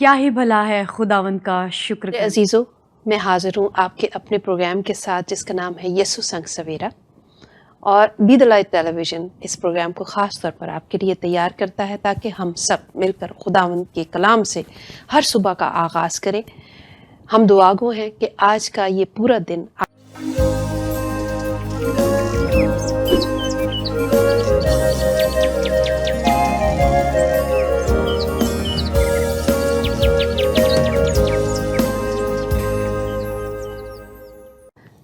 کیا ہی بھلا ہے خداوند کا شکر کریں۔ عزیزو، میں حاضر ہوں آپ کے اپنے پروگرام کے ساتھ جس کا نام ہے یسوع سنگ سویرا، اور be the light television اس پروگرام کو خاص طور پر آپ کے لیے تیار کرتا ہے تاکہ ہم سب مل کر خداوند کے کلام سے ہر صبح کا آغاز کریں۔ ہم دعا گو ہیں کہ آج کا یہ پورا دن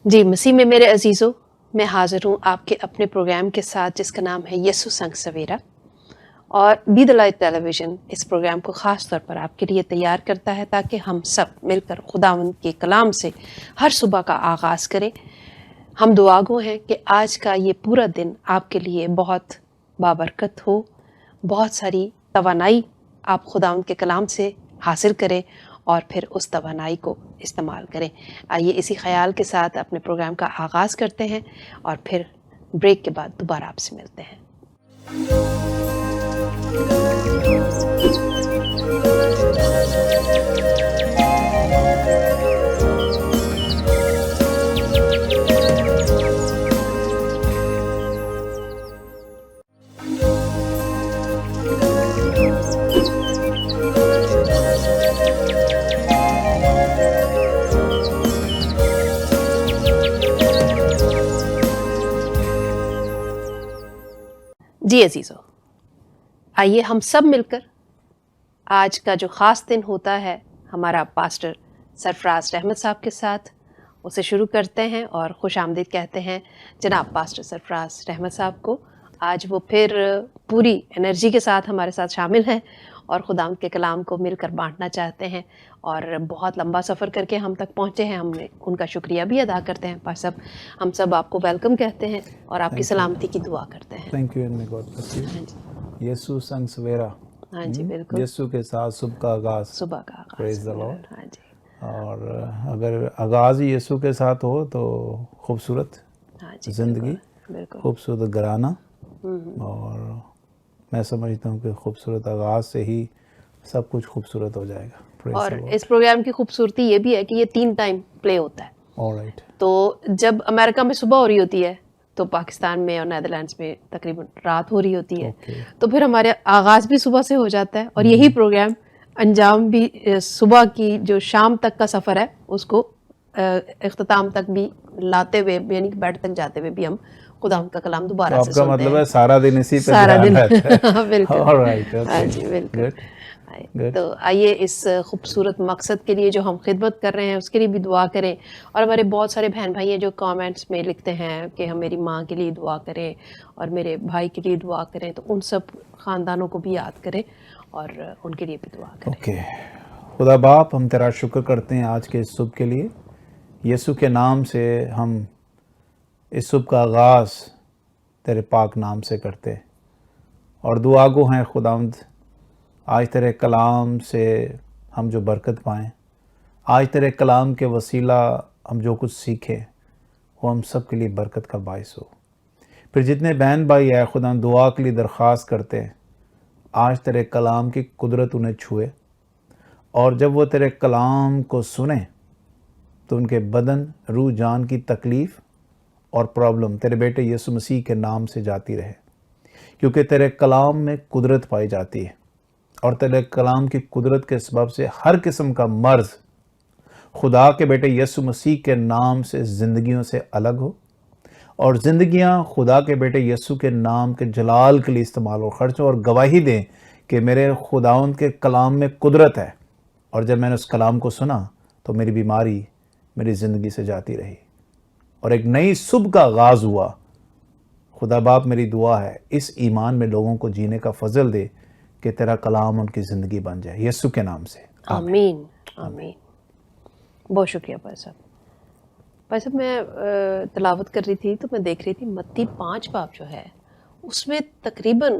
جی مسیح میں میرے عزیزو، میں حاضر ہوں آپ کے اپنے پروگرام کے ساتھ جس کا نام ہے یسوع سنگ سویرا، اور be the light television اس پروگرام کو خاص طور پر آپ کے لیے تیار کرتا ہے تاکہ ہم سب مل کر خداوند کے کلام سے ہر صبح کا آغاز کریں۔ ہم دعا گو ہیں کہ آج کا یہ پورا دن آپ کے لیے بہت بابرکت ہو، بہت ساری توانائی آپ خداوند کے کلام سے حاصل کریں اور پھر اس توانائی کو استعمال کریں۔ آئیے اسی خیال کے ساتھ اپنے پروگرام کا آغاز کرتے ہیں اور پھر بریک کے بعد دوبارہ آپ سے ملتے ہیں۔ جی عزیزو، آئیے ہم سب مل کر آج کا جو خاص دن ہوتا ہے ہمارا پاسٹر سرفراز رحمت صاحب کے ساتھ اسے شروع کرتے ہیں اور خوش آمدید کہتے ہیں جناب پاسٹر سرفراز رحمت صاحب کو۔ آج وہ پھر پوری انرجی کے ساتھ ہمارے ساتھ شامل ہیں اور خداوند کے کلام کو مل کر بانٹنا چاہتے ہیں، اور بہت لمبا سفر کر کے ہم تک پہنچے ہیں۔ ہم ان کا شکریہ بھی ادا کرتے ہیں۔ پاس صاحب، ہم سب آپ کو ویلکم کہتے ہیں اور آپ کی سلامتی کی دعا کرتے ہیں۔ Thank you and God bless you. یسوع سنگ سویرا، ہاں جی بالکل، یسوع کے ساتھ صبح کا آغاز، صبح کا آغاز۔ پریز دی لارڈ۔ ہاں جی، اور اگر آغاز ہی یسوع کے ساتھ ہو تو خوبصورت ہاں جی زندگی، بالکل۔ خوبصورت گھرانہ، اور میں سمجھتا ہوں کہ خوبصورت آغاز سے ہی سب کچھ خوبصورت ہو جائے گا۔ Praise اور the Lord. اس پروگرام کی خوبصورتی یہ بھی ہے کہ یہ 3 ٹائم پلے ہوتا ہے۔ All right. تو جب امریکہ میں صبح ہو رہی ہوتی ہے تو پاکستان میں اور نیدرلینڈس میں تقریباً رات ہو رہی ہوتی ہے، Okay. تو پھر ہمارے آغاز بھی صبح سے ہو جاتا ہے، اور یہی پروگرام انجام بھی صبح کی جو شام تک کا سفر ہے اس کو اختتام تک بھی لاتے ہوئے، یعنی کہ بیڈ تک جاتے ہوئے بھی ہم خدا کا کلام تو دوبارہ آپ سے کا سنتے ہیں۔ مطلب ہے سارا دن اسی پہ سارا دھیان دن رہتا ہے۔ ہاں بالکل، All right, okay. ہاں جی بالکل۔ Good. Good. تو آئیے اس خوبصورت مقصد کے لیے جو ہم خدمت کر رہے ہیں اس کے لیے بھی دعا کریں، اور ہمارے بہت سارے بہن بھائی ہیں جو کامنٹس میں لکھتے ہیں کہ ہم میری ماں کے لیے دعا کریں اور میرے بھائی کے لیے دعا کریں، تو ان سب خاندانوں کو بھی یاد کریں اور ان کے لیے بھی دعا کریں۔ اوکے، خدا باپ ہم تیرا شکر کرتے ہیں آج کے اس صبح کے لیے۔ یسوع کے نام سے ہم اس صبح کا آغاز تیرے پاک نام سے کرتے، اور دعا گو ہیں خداوند آج تیرے کلام سے ہم جو برکت پائیں، آج تیرے کلام کے وسیلہ ہم جو کچھ سیکھیں وہ ہم سب کے لیے برکت کا باعث ہو۔ پھر جتنے بہن بھائی ہیں خداوند دعا کے لیے درخواست کرتے ہیں، آج تیرے کلام کی قدرت انہیں چھوئے، اور جب وہ تیرے کلام کو سنیں تو ان کے بدن، روح، جان کی تکلیف اور پرابلم تیرے بیٹے یسوع مسیح کے نام سے جاتی رہے، کیونکہ تیرے کلام میں قدرت پائی جاتی ہے، اور تیرے کلام کی قدرت کے سبب سے ہر قسم کا مرض خدا کے بیٹے یسوع مسیح کے نام سے زندگیوں سے الگ ہو، اور زندگیاں خدا کے بیٹے یسوع کے نام کے جلال کے لیے استعمال ہو، خرچ ہو، اور گواہی دیں کہ میرے خداوند کے کلام میں قدرت ہے، اور جب میں نے اس کلام کو سنا تو میری بیماری میری زندگی سے جاتی رہی اور ایک نئی صبح کا آغاز ہوا۔ خدا باپ میری دعا ہے اس ایمان میں لوگوں کو جینے کا فضل دے کہ تیرا کلام ان کی زندگی بن جائے، یسوع کے نام سے آمین آمین۔ بہت شکریہ بھائی صاحب۔ بھائی صاحب میں تلاوت کر رہی تھی تو میں دیکھ رہی تھی متی 5 باب جو ہے اس میں تقریباً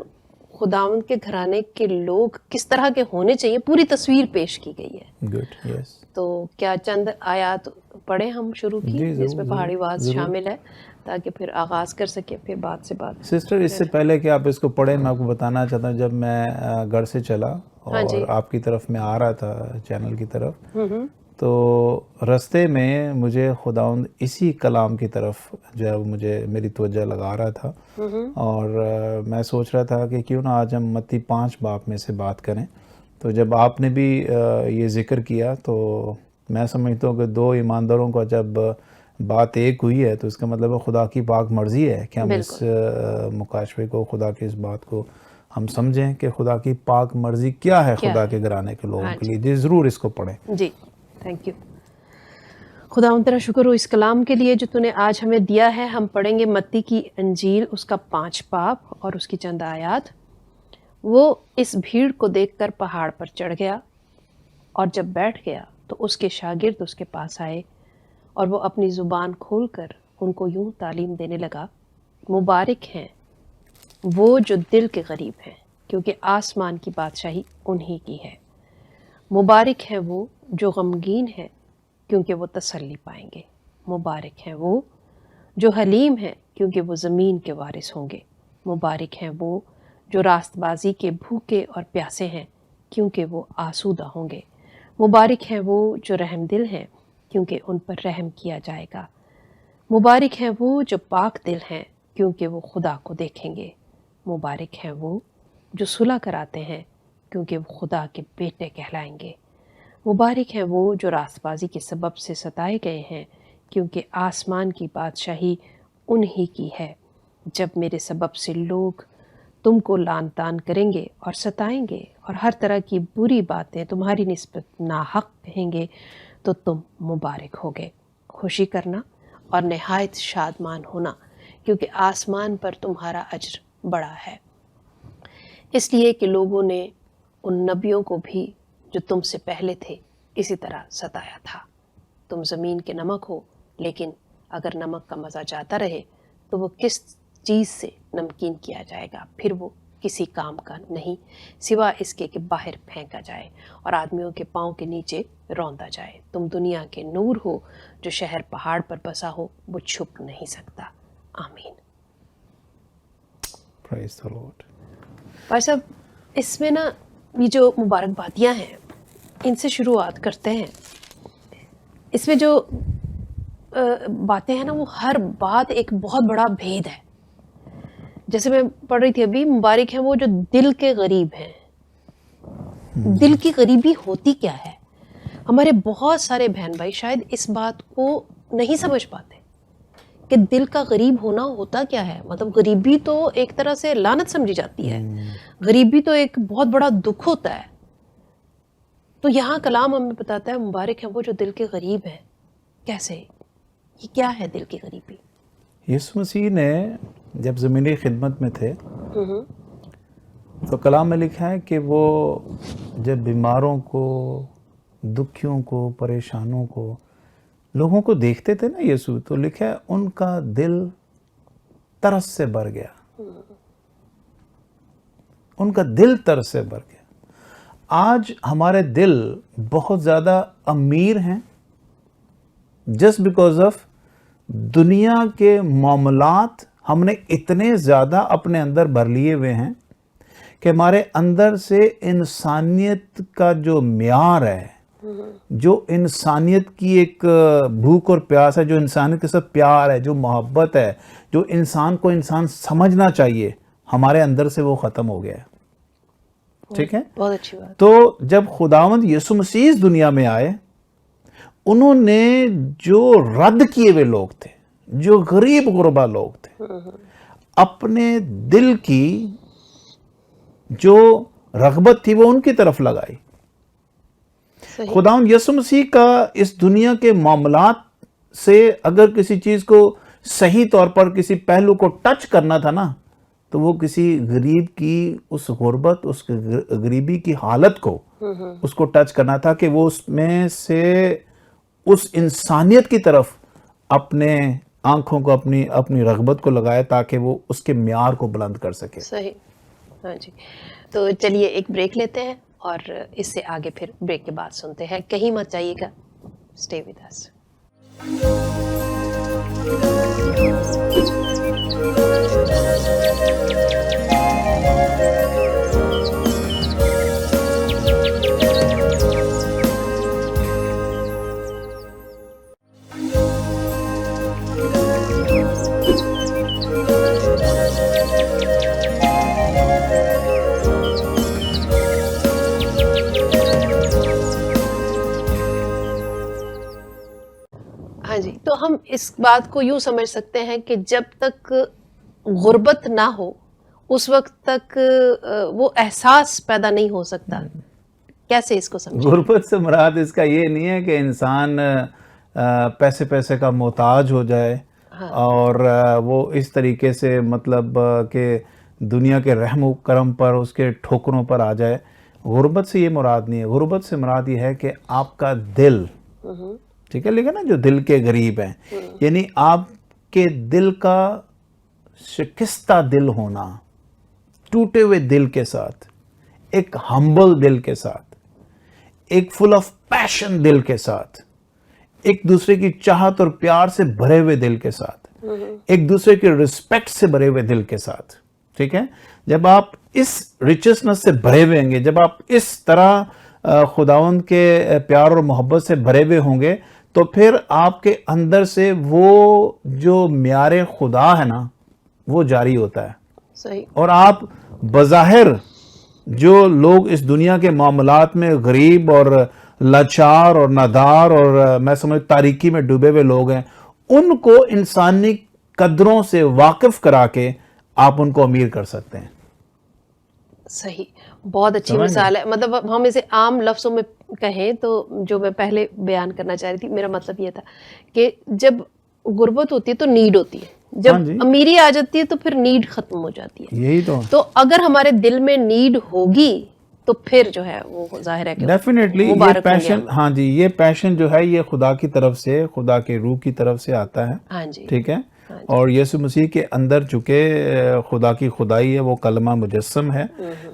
خداوند کے گھرانے کے لوگ کس طرح کے ہونے چاہیے پوری تصویر پیش کی گئی ہے۔ گڈ، یس۔ تو کیا چند آیات پڑھیں ہم شروع کی جس میں پہاڑی واز شامل ہے تاکہ پھر آغاز کر سکے پھر بات سے بات۔ سسٹر اس سے پہلے کہ آپ اس کو پڑھیں میں آپ کو بتانا چاہتا ہوں، جب میں گھر سے چلا اور آپ کی طرف میں آ رہا تھا چینل کی طرف، تو رستے میں مجھے خداوند اسی کلام کی طرف جب مجھے میری توجہ لگا رہا تھا، اور میں سوچ رہا تھا کہ کیوں نہ آج ہم متی 5 باب میں سے بات کریں. تو جب آپ نے بھی یہ ذکر کیا تو میں سمجھتا ہوں کہ 2 ایمانداروں کا جب بات ایک ہوئی ہے تو اس کا مطلب ہے خدا کی پاک مرضی ہے کہ ہم اس مکاشفے کو، خدا کی اس بات کو ہم سمجھیں کہ خدا کی پاک مرضی کیا ہے خدا کے گھرانے کے لوگوں کے لیے. جی ضرور اس کو پڑھیں. جی تھینک یو. خدا تیرا شکر ہو اس کلام کے لیے جو تو نے آج ہمیں دیا ہے. ہم پڑھیں گے متی کی انجیل، اس کا 5 باب اور اس کی چند آیات. وہ اس بھیڑ کو دیکھ کر پہاڑ پر چڑھ گیا، اور جب بیٹھ گیا تو اس کے شاگرد اس کے پاس آئے، اور وہ اپنی زبان کھول کر ان کو یوں تعلیم دینے لگا: مبارک ہیں وہ جو دل کے غریب ہیں، کیونکہ آسمان کی بادشاہی انہی کی ہے. مبارک ہیں وہ جو غمگین ہیں، کیونکہ وہ تسلی پائیں گے. مبارک ہیں وہ جو حلیم ہیں، کیونکہ وہ زمین کے وارث ہوں گے. مبارک ہیں وہ جو راست بازی کے بھوکے اور پیاسے ہیں، کیونکہ وہ آسودہ ہوں گے. مبارک ہیں وہ جو رحم دل ہیں، کیونکہ ان پر رحم کیا جائے گا. مبارک ہیں وہ جو پاک دل ہیں، کیونکہ وہ خدا کو دیکھیں گے. مبارک ہیں وہ جو صلح کراتے ہیں، کیونکہ وہ خدا کے بیٹے کہلائیں گے. مبارک ہیں وہ جو راست بازی کے سبب سے ستائے گئے ہیں، کیونکہ آسمان کی بادشاہی انہی کی ہے. جب میرے سبب سے لوگ تم کو لعن طعن کریں گے اور ستائیں گے اور ہر طرح کی بری باتیں تمہاری نسبت ناحق کہیں گے تو تم مبارک ہوگے. خوشی کرنا اور نہایت شادمان ہونا، کیونکہ آسمان پر تمہارا اجر بڑا ہے، اس لیے کہ لوگوں نے ان نبیوں کو بھی جو تم سے پہلے تھے اسی طرح ستایا تھا. تم زمین کے نمک ہو، لیکن اگر نمک کا مزہ جاتا رہے تو وہ کس چیز سے نمکین کیا جائے گا؟ پھر وہ کسی کام کا نہیں سوا اس کے کہ باہر پھینکا جائے اور آدمیوں کے پاؤں کے نیچے روندا جائے. تم دنیا کے نور ہو، جو شہر پہاڑ پر بسا ہو وہ چھپ نہیں سکتا. آمین. Praise the Lord. بھائی صاحب، اس میں نا یہ جو مبارکبادیاں ہیں ان سے شروعات کرتے ہیں. اس میں جو باتیں ہیں نا وہ ہر بات ایک بہت بڑا بھید ہے. جیسے میں پڑھ رہی تھی ابھی، مبارک ہیں وہ جو دل کے غریب ہیں. دل کی غریبی ہوتی کیا ہے؟ ہمارے بہت سارے بہن بھائی شاید اس بات کو نہیں سمجھ پاتے کہ دل کا غریب ہونا ہوتا کیا ہے. مطلب غریبی تو ایک طرح سے لعنت سمجھی جاتی ہے، غریبی تو ایک بہت بڑا دکھ ہوتا ہے. تو یہاں کلام ہمیں بتاتا ہے مبارک ہیں وہ جو دل کے غریب ہیں. کیسے؟ یہ کیا ہے دل کی غریبی؟ یسوع مسیح نے جب زمینی خدمت میں تھے تو کلام میں لکھا ہے کہ وہ جب بیماروں کو، دکھیوں کو، پریشانوں کو، لوگوں کو دیکھتے تھے نا یسوع، تو لکھا ہے ان کا دل ترس سے بھر گیا. ان کا دل ترس سے بھر گیا. آج ہمارے دل بہت زیادہ امیر ہیں جسٹ بیکاز آف دنیا کے معاملات. ہم نے اتنے زیادہ اپنے اندر بھر لیے ہوئے ہیں کہ ہمارے اندر سے انسانیت کا جو معیار ہے، جو انسانیت کی ایک بھوک اور پیاس ہے، جو انسانیت کے ساتھ پیار ہے، جو محبت ہے، جو انسان کو انسان سمجھنا چاہیے، ہمارے اندر سے وہ ختم ہو گیا ہے. ٹھیک ہے؟ بہت اچھی بات. تو جب خداوند یسوع مسیح اس دنیا میں آئے، انہوں نے جو رد کیے ہوئے لوگ تھے، جو غریب غربا لوگ تھے، اپنے دل کی جو رغبت تھی وہ ان کی طرف لگائی. خداوند یسوع مسیح کا اس دنیا کے معاملات سے اگر کسی چیز کو صحیح طور پر کسی پہلو کو ٹچ کرنا تھا نا، تو وہ کسی غریب کی اس غربت، اس غریبی کی حالت کو اس کو ٹچ کرنا تھا کہ وہ اس میں سے اس انسانیت کی طرف اپنے آنکھوں کو، اپنی رغبت کو لگائے تاکہ وہ اس کے معیار کو بلند کر سکے. صحیح. ہاں جی. تو چلیے ایک بریک لیتے ہیں اور اس سے آگے پھر بریک کے بعد سنتے ہیں. کہیں مت جائیے گا. Stay with us. جی، تو ہم اس بات کو یوں سمجھ سکتے ہیں کہ جب تک غربت نہ ہو اس وقت تک وہ احساس پیدا نہیں ہو سکتا. کیسے اس کو سمجھیں؟ غربت سے مراد اس کا یہ نہیں ہے کہ انسان پیسے کا محتاج ہو جائے اور وہ اس طریقے سے مطلب کہ دنیا کے رحم و کرم پر اس کے ٹھوکروں پر آ جائے. غربت سے یہ مراد نہیں ہے. غربت سے مراد یہ ہے کہ آپ کا دل، ٹھیک ہے، لیکن نا جو دل کے غریب ہیں، یعنی آپ کے دل کا شکستہ دل ہونا، ٹوٹے ہوئے دل کے ساتھ، ایک ہمبل دل کے ساتھ، ایک فل آف پیشن دل کے ساتھ، ایک دوسرے کی چاہت اور پیار سے بھرے ہوئے دل کے ساتھ، ایک دوسرے کی رسپیکٹ سے بھرے ہوئے دل کے ساتھ. ٹھیک ہے، جب آپ اس ریچسنس سے بھرے ہوئے ہوں گے، جب آپ اس طرح خداوند کے پیار اور محبت سے بھرے ہوئے ہوں گے، تو پھر آپ کے اندر سے وہ جو معیار خدا ہے نا وہ جاری ہوتا ہے. صحیح. اور آپ بظاہر جو لوگ اس دنیا کے معاملات میں غریب اور لاچار اور نادار اور میں سمجھ تاریکی میں ڈوبے ہوئے لوگ ہیں، ان کو انسانی قدروں سے واقف کرا کے آپ ان کو امیر کر سکتے ہیں. صحیح، بہت اچھی مثال ہے. مطلب ہم اسے عام لفظوں میں کہیں تو جو میں پہلے بیان کرنا چاہ رہی تھی، میرا مطلب یہ تھا کہ جب غربت ہوتی ہے تو نیڈ ہوتی ہے، جب امیری آ جاتی ہے تو پھر نیڈ ختم ہو جاتی ہے. یہی تو اگر ہمارے دل میں نیڈ ہوگی تو پھر جو ہے وہ ظاہر ہے کہ ڈیفینیٹلی یہ پیشن، ہاں جی، یہ پیشن جو ہے یہ خدا کی طرف سے، خدا کے روح کی طرف سے آتا ہے. ہاں جی، ٹھیک ہے، اور یسوع مسیح کے اندر چونکہ خدا کی خدائی ہے، وہ کلمہ مجسم ہے،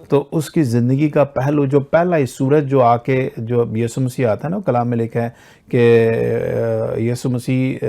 تو اس کی زندگی کا پہلو جو پہلا ہی سورج جو آ کے جو یسوع مسیح آتا ہے نا، کلام میں لکھا ہے کہ یسوع مسیح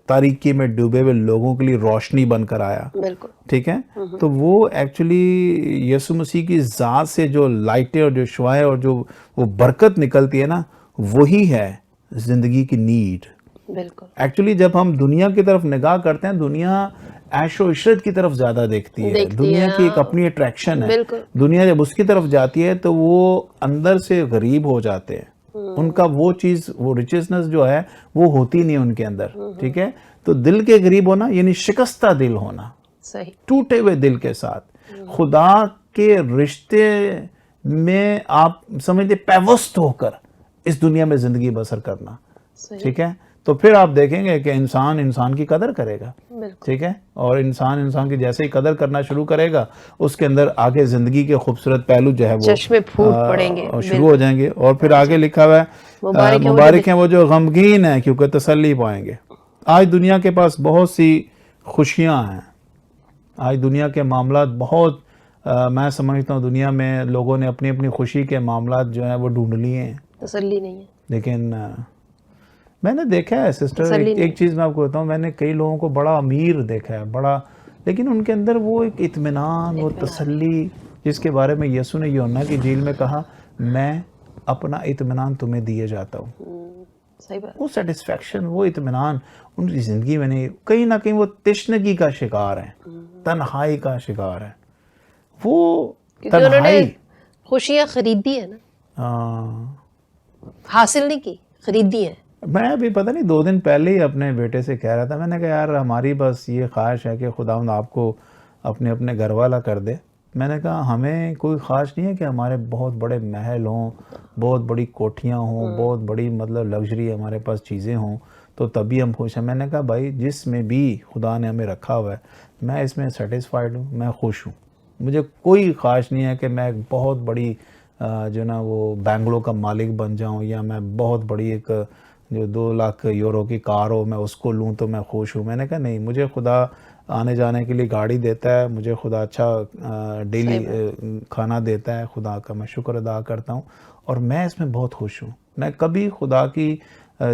تاریکی میں ڈوبے ہوئے لوگوں کے لیے روشنی بن کر آیا. بالکل ٹھیک ہے، تو وہ ایکچولی یسوع مسیح کی ذات سے جو لائٹیں اور جو شعائیں اور جو وہ برکت نکلتی ہے نا، وہی ہے زندگی کی نیڈ. بالکل. ایکچولی جب ہم دنیا کی طرف نگاہ کرتے ہیں، دنیا عیش و عشرت کی طرف زیادہ دیکھتی ہے. دنیا کی ایک اپنی اٹریکشن ہے. دنیا جب اس کی طرف جاتی ہے تو وہ اندر سے غریب ہو جاتے ہیں. ان کا وہ چیز، وہ ریچسنس جو ہے وہ ہوتی نہیں ان کے اندر. ٹھیک ہے، تو دل کے غریب ہونا یعنی شکستہ دل ہونا، صحیح، ٹوٹے ہوئے دل کے ساتھ خدا کے رشتے میں آپ سمجھتے پیوست ہو کر اس دنیا میں زندگی بسر کرنا. ٹھیک ہے، تو پھر آپ دیکھیں گے کہ انسان کی قدر کرے گا. ٹھیک ہے، اور انسان کی جیسے ہی قدر کرنا شروع کرے گا، اس کے اندر آگے زندگی کے خوبصورت پہلو جو ہے وہ چشمے پھوٹ پڑیں گے، شروع ہو جائیں گے. اور پھر آگے لکھا ہوا ہے مبارک ہیں وہ جو غمگین ہیں کیونکہ تسلی پائیں گے. آج دنیا کے پاس بہت سی خوشیاں ہیں، آج دنیا کے معاملات بہت، میں سمجھتا ہوں دنیا میں لوگوں نے اپنی اپنی خوشی کے معاملات جو ہیں وہ ڈھونڈ لیے ہیں، تسلی نہیں ہے. لیکن میں نے دیکھا ہے سسٹر، ایک چیز میں آپ کو بتاؤں، میں نے کئی لوگوں کو بڑا امیر دیکھا ہے، بڑا، لیکن ان کے اندر وہ ایک اطمینان، وہ تسلی جس کے بارے میں یسوع نے یوحنا کی انجیل میں کہا، میں اپنا اطمینان تمہیں دیے جاتا ہوں. صحیح بات. وہ سیٹسفیکشن، وہ اطمینان ان کی زندگی میں نہیں. کہیں نہ کہیں وہ تشنگی کا شکار ہیں، تنہائی کا شکار ہیں. وہ تنہائی خوشیاں خریدی ہے نا، حاصل نہیں کی، خریدی ہیں. میں ابھی پتہ نہیں 2 دن پہلے ہی اپنے بیٹے سے کہہ رہا تھا، میں نے کہا یار ہماری بس یہ خواہش ہے کہ خداوند آپ کو اپنے گھر والا کر دے. میں نے کہا ہمیں کوئی خواہش نہیں ہے کہ ہمارے بہت بڑے محل ہوں، بہت بڑی کوٹھیاں ہوں، بہت بڑی مطلب لگژری ہمارے پاس چیزیں ہوں تو تبھی ہم خوش ہیں. میں نے کہا بھائی جس میں بھی خدا نے ہمیں رکھا ہوا ہے میں اس میں سیٹسفائیڈ ہوں، میں خوش ہوں. مجھے کوئی خواہش نہیں ہے کہ میں ایک بہت بڑی جو نا وہ بینگلو کا مالک بن جاؤں، یا میں بہت بڑی ایک جو 2 لاکھ یورو کی کار ہو میں اس کو لوں تو میں خوش ہوں. میں نے کہا نہیں، مجھے خدا آنے جانے کے لیے گاڑی دیتا ہے، مجھے خدا اچھا ڈیلی کھانا دیتا ہے، خدا کا میں شکر ادا کرتا ہوں اور میں اس میں بہت خوش ہوں. میں کبھی خدا کی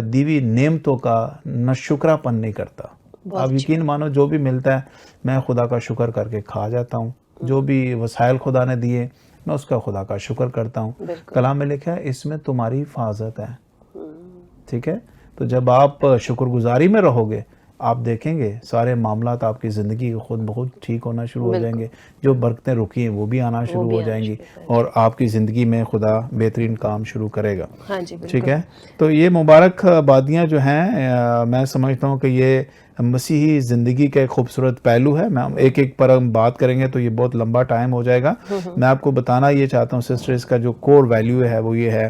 دیوی نعمتوں کا ناشکرا پن نہیں کرتا. آپ یقین مانو جو بھی ملتا ہے میں خدا کا شکر کر کے کھا جاتا ہوں. جو بھی وسائل خدا نے دیے میں اس کا خدا کا شکر کرتا ہوں. کلام میں لکھا ہے اس میں تمہاری حفاظت ہے. ٹھیک ہے، تو جب آپ شکر گزاری میں رہو گے آپ دیکھیں گے سارے معاملات آپ کی زندگی کے خود بخود ٹھیک ہونا شروع ہو جائیں گے. جو برکتیں رکی ہیں وہ بھی آنا شروع ہو جائیں گی اور آپ کی زندگی میں خدا بہترین کام شروع کرے گا. ہاں جی بالکل. ٹھیک ہے. تو یہ مبارک بادیاں جو ہیں میں سمجھتا ہوں کہ یہ مسیحی زندگی کا ایک خوبصورت پہلو ہے. میں ایک ایک پر ہم بات کریں گے تو یہ بہت لمبا ٹائم ہو جائے گا. میں آپ کو بتانا یہ چاہتا ہوں سسٹر، اس کا جو کور ویلیو ہے وہ یہ ہے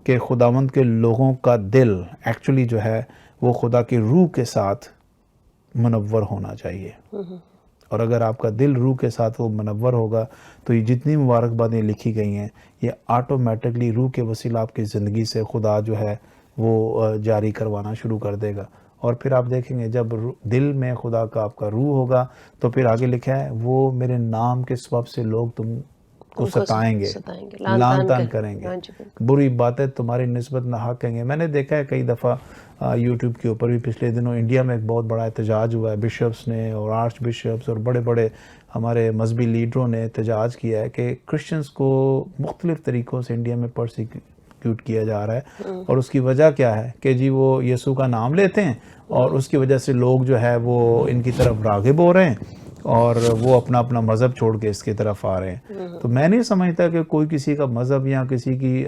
کہ خداوند کے لوگوں کا دل ایکچولی جو ہے وہ خدا کی روح کے ساتھ منور ہونا چاہیے. اور اگر آپ کا دل روح کے ساتھ وہ منور ہوگا تو یہ جتنی مبارک باتیں لکھی گئی ہیں یہ آٹومیٹکلی روح کے وسیلہ آپ کی زندگی سے خدا جو ہے وہ جاری کروانا شروع کر دے گا. اور پھر آپ دیکھیں گے جب دل میں خدا کا آپ کا روح ہوگا تو پھر آگے لکھا ہے وہ میرے نام کے سبب سے لوگ تم کو ستائیں گے، لان تان کریں گے، بری باتیں تمہاری نسبت ناحق کہیں گے. میں نے دیکھا ہے کئی دفعہ یوٹیوب کے اوپر بھی پچھلے دنوں انڈیا میں ایک بہت بڑا احتجاج ہوا ہے. بشپس نے اور آرچ بشپس اور بڑے بڑے ہمارے مذہبی لیڈروں نے احتجاج کیا ہے کہ کرسچنس کو مختلف طریقوں سے انڈیا میں پرسیکیوٹ کیا جا رہا ہے. اور اس کی وجہ کیا ہے کہ جی وہ یسوع کا نام لیتے ہیں اور اس کی وجہ سے لوگ جو ہے وہ ان کی طرف راغب ہو رہے ہیں اور وہ اپنا اپنا مذہب چھوڑ کے اس کی طرف آ رہے ہیں. تو میں نہیں سمجھتا کہ کوئی کسی کا مذہب یا کسی کی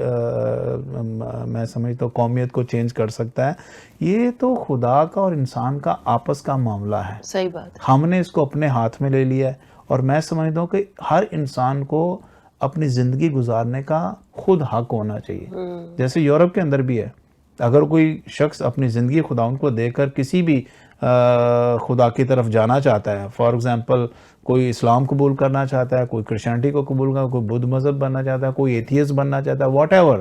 میں سمجھتا ہوں قومیت کو چینج کر سکتا ہے. یہ تو خدا کا اور انسان کا آپس کا معاملہ ہے. صحیح بات. ہم نے اس کو اپنے ہاتھ میں لے لیا ہے اور میں سمجھتا ہوں کہ ہر انسان کو اپنی زندگی گزارنے کا خود حق ہونا چاہیے. جیسے یورپ کے اندر بھی ہے، اگر کوئی شخص اپنی زندگی خداوند کو دے کر کسی بھی خدا کی طرف جانا چاہتا ہے، فار ایگزامپل کوئی اسلام قبول کرنا چاہتا ہے، کوئی کرسچینٹی کو قبول کرنا، کوئی بدھ مذہب بننا چاہتا ہے، کوئی ایتھیسٹ بننا چاہتا ہے، واٹ ایور،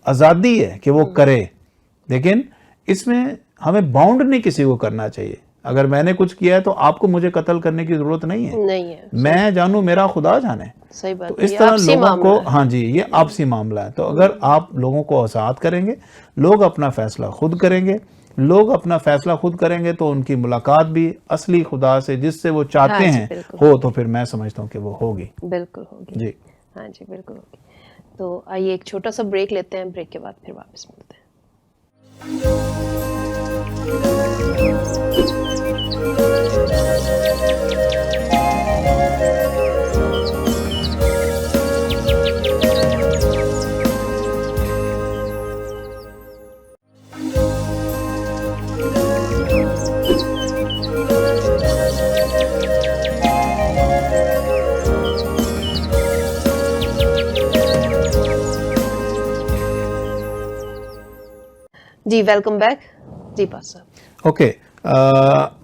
آزادی ہے کہ وہ کرے. لیکن اس میں ہمیں باؤنڈ نہیں کسی کو کرنا چاہیے. اگر میں نے کچھ کیا ہے تو آپ کو مجھے قتل کرنے کی ضرورت نہیں ہے. میں جانوں میرا خدا جانے. صحیح بات. تو اس طرح لوگوں کو ہاں جی یہ آپسی معاملہ ہے. تو اگر آپ لوگوں کو آزاد کریں گے، لوگ اپنا فیصلہ خود کریں گے، لوگ اپنا فیصلہ خود کریں گے تو ان کی ملاقات بھی اصلی خدا سے جس سے وہ چاہتے ہیں ہو تو پھر میں سمجھتا ہوں کہ وہ ہوگی. بالکل ہوگی. جی ہاں جی بالکل ہوگی. تو آئیے ایک چھوٹا سا بریک لیتے ہیں، بریک کے بعد پھر واپس ملتے ہیں. جی ویلکم بیک. جی پاس صاحب. اوکے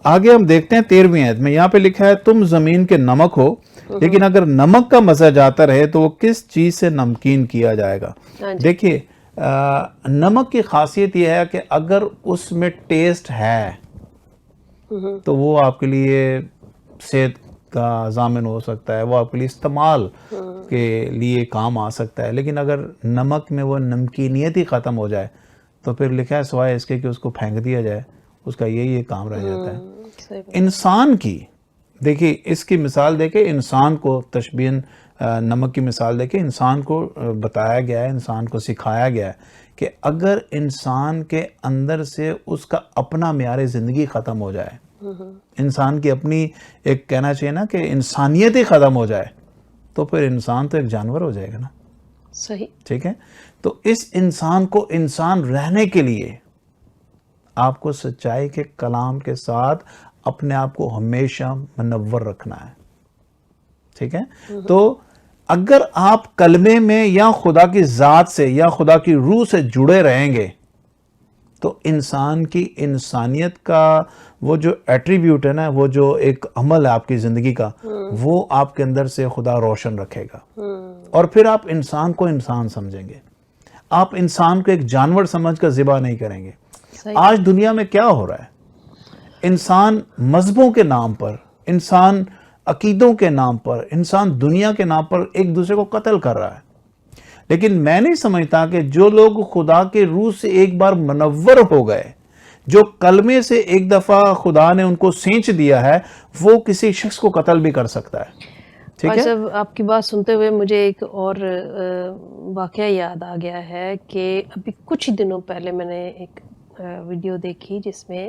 آگے ہم دیکھتے ہیں 13ویں آیت میں. یہاں پہ لکھا ہے تم زمین کے نمک ہو، لیکن اگر نمک کا مزہ جاتا رہے تو وہ کس چیز سے نمکین کیا جائے گا. دیکھیے نمک کی خاصیت یہ ہے کہ اگر اس میں ٹیسٹ ہے تو وہ آپ کے لیے صحت کا ضامن ہو سکتا ہے، وہ آپ کے لیے استعمال کے لیے کام آ سکتا ہے. لیکن اگر نمک میں وہ نمکینیت ہی ختم ہو جائے تو پھر لکھا ہے سوائے اس کے کہ اس کو پھینک دیا جائے، اس کا یہی کام رہ جاتا ہے. انسان کی دیکھیے اس کی مثال دے کے انسان کو تشبیہاً نمک کی مثال دے کے انسان کو بتایا گیا ہے، انسان کو سکھایا گیا ہے کہ اگر انسان کے اندر سے اس کا اپنا معیار زندگی ختم ہو جائے، انسان کی اپنی ایک کہنا چاہیے نا کہ انسانیت ہی ختم ہو جائے تو پھر انسان تو ایک جانور ہو جائے گا نا. صحیح. ٹھیک ہے. تو اس انسان کو انسان رہنے کے لیے آپ کو سچائی کے کلام کے ساتھ اپنے آپ کو ہمیشہ منور رکھنا ہے. ٹھیک ہے. تو اگر آپ کلمے میں یا خدا کی ذات سے یا خدا کی روح سے جڑے رہیں گے تو انسان کی انسانیت کا وہ جو ایٹریبیوٹ ہے نا، وہ جو ایک عمل ہے آپ کی زندگی کا، وہ آپ کے اندر سے خدا روشن رکھے گا. اور پھر آپ انسان کو انسان سمجھیں گے. آپ انسان کو ایک جانور سمجھ کر ذبح نہیں کریں گے. آج دنیا میں کیا ہو رہا ہے؟ انسان مذہبوں کے نام پر، انسان عقیدوں کے نام پر، انسان دنیا کے نام پر ایک دوسرے کو قتل کر رہا ہے. لیکن میں نہیں سمجھتا کہ جو لوگ خدا کے روح سے ایک بار منور ہو گئے، جو کلمے سے ایک دفعہ خدا نے ان کو سینچ دیا ہے، وہ کسی شخص کو قتل بھی کر سکتا ہے. ٹھیک ہے. صاحب آپ کی بات سنتے ہوئے مجھے ایک اور واقعہ یاد آ گیا ہے کہ ابھی کچھ ہی دنوں پہلے میں نے ایک ویڈیو دیکھی جس میں